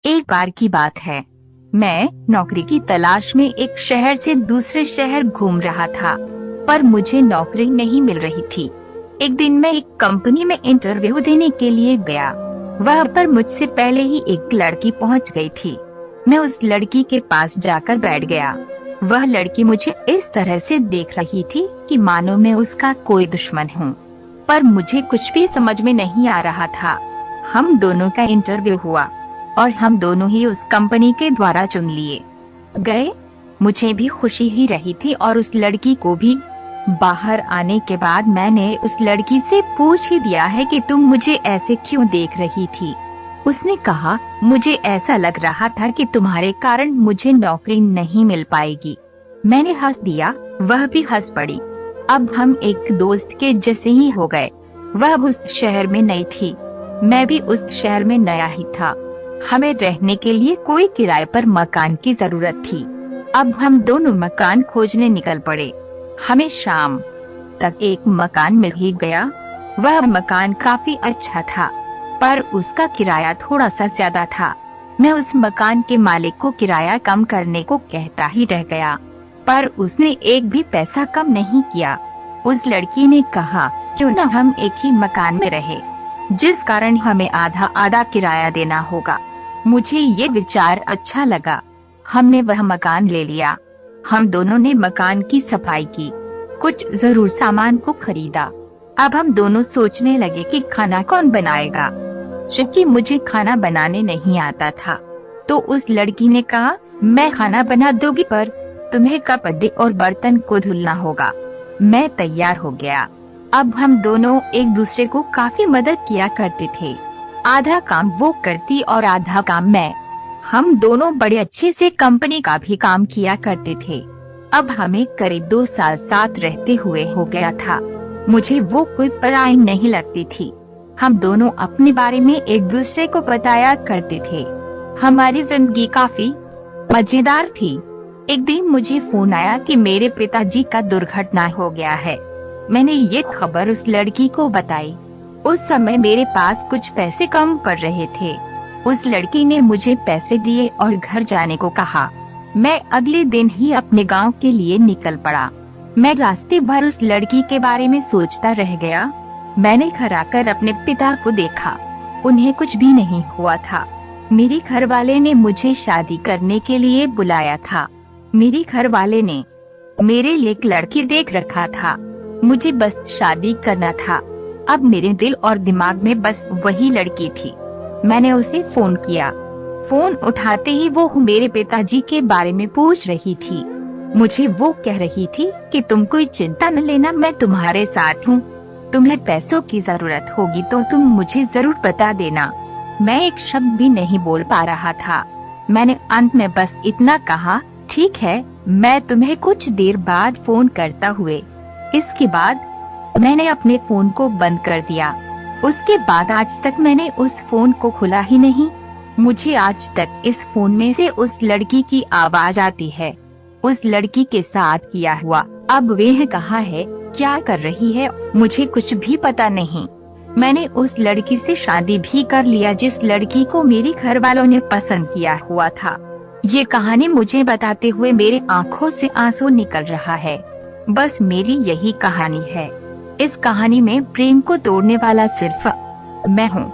एक बार की बात है, मैं नौकरी की तलाश में एक शहर से दूसरे शहर घूम रहा था, पर मुझे नौकरी नहीं मिल रही थी। एक दिन मैं एक कंपनी में इंटरव्यू देने के लिए गया। वहाँ पर मुझसे पहले ही एक लड़की पहुँच गई थी। मैं उस लड़की के पास जाकर बैठ गया। वह लड़की मुझे इस तरह से देख रही थी कि मानो मैं उसका कोई दुश्मन हूँ, पर मुझे कुछ भी समझ में नहीं आ रहा था। हम दोनों का इंटरव्यू हुआ और हम दोनों ही उस कंपनी के द्वारा चुन लिए गए। मुझे भी खुशी ही रही थी और उस लड़की को भी। बाहर आने के बाद मैंने उस लड़की से पूछ ही दिया है कि तुम मुझे ऐसे क्यों देख रही थी। उसने कहा, मुझे ऐसा लग रहा था कि तुम्हारे कारण मुझे नौकरी नहीं मिल पाएगी। मैंने हंस दिया, वह भी हंस पड़ी। अब हम एक दोस्त के जैसे ही हो गए। वह उस शहर में नई थी, मैं भी उस शहर में नया ही था। हमें रहने के लिए कोई किराए पर मकान की जरूरत थी। अब हम दोनों मकान खोजने निकल पड़े। हमें शाम तक एक मकान मिल ही गया। वह मकान काफी अच्छा था, पर उसका किराया थोड़ा सा ज्यादा था। मैं उस मकान के मालिक को किराया कम करने को कहता ही रह गया, पर उसने एक भी पैसा कम नहीं किया। उस लड़की ने कहा, क्यों न हम एक ही मकान में रहे, जिस कारण हमें आधा आधा किराया देना होगा। मुझे ये विचार अच्छा लगा। हमने वह मकान ले लिया। हम दोनों ने मकान की सफाई की, कुछ जरूर सामान को खरीदा। अब हम दोनों सोचने लगे कि खाना कौन बनाएगा, क्योंकि मुझे खाना बनाने नहीं आता था। तो उस लड़की ने कहा, मैं खाना बना दूंगी, पर तुम्हें कपड़े और बर्तन को धुलना होगा। मैं तैयार हो गया। अब हम दोनों एक दूसरे को काफी मदद किया करते थे। आधा काम वो करती और आधा काम मैं। हम दोनों बड़े अच्छे से कंपनी का भी काम किया करते थे। अब हमें करीब 2 साल साथ रहते हुए हो गया था। मुझे वो कोई पराई नहीं लगती थी। हम दोनों अपने बारे में एक दूसरे को बताया करते थे। हमारी जिंदगी काफी मजेदार थी। एक दिन मुझे फोन आया कि मेरे पिताजी का दुर्घटना हो गया है। मैंने ये खबर उस लड़की को बताई। उस समय मेरे पास कुछ पैसे कम पड़ रहे थे। उस लड़की ने मुझे पैसे दिए और घर जाने को कहा। मैं अगले दिन ही अपने गांव के लिए निकल पड़ा। मैं रास्ते भर उस लड़की के बारे में सोचता रह गया। मैंने घर आकर अपने पिता को देखा, उन्हें कुछ भी नहीं हुआ था। मेरे घर वाले ने मुझे शादी करने के लिए बुलाया था। मेरे घर वाले ने मेरे लिए एक लड़की देख रखा था। मुझे बस शादी करना था। अब मेरे दिल और दिमाग में बस वही लड़की थी। मैंने उसे फोन किया। फोन उठाते ही वो मेरे पिताजी के बारे में पूछ रही थी। मुझे वो कह रही थी कि तुम कोई चिंता न लेना, मैं तुम्हारे साथ हूँ। तुम्हें पैसों की जरूरत होगी तो तुम मुझे जरूर बता देना। मैं एक शब्द भी नहीं बोल पा रहा था। मैंने अंत में बस इतना कहा, ठीक है, मैं तुम्हें कुछ देर बाद फोन करता हुए। इसके बाद मैंने अपने फोन को बंद कर दिया। उसके बाद आज तक मैंने उस फोन को खुला ही नहीं। मुझे आज तक इस फोन में से उस लड़की की आवाज आती है। उस लड़की के साथ किया हुआ। अब वह कहाँ है, क्या कर रही है, मुझे कुछ भी पता नहीं। मैंने उस लड़की से शादी भी कर लिया जिस लड़की को मेरे घर वालों ने पसंद किया हुआ था। ये कहानी मुझे बताते हुए मेरे आँखों से आंसू निकल रहा है। बस मेरी यही कहानी है। इस कहानी में प्रेम को तोड़ने वाला सिर्फ मैं हूँ।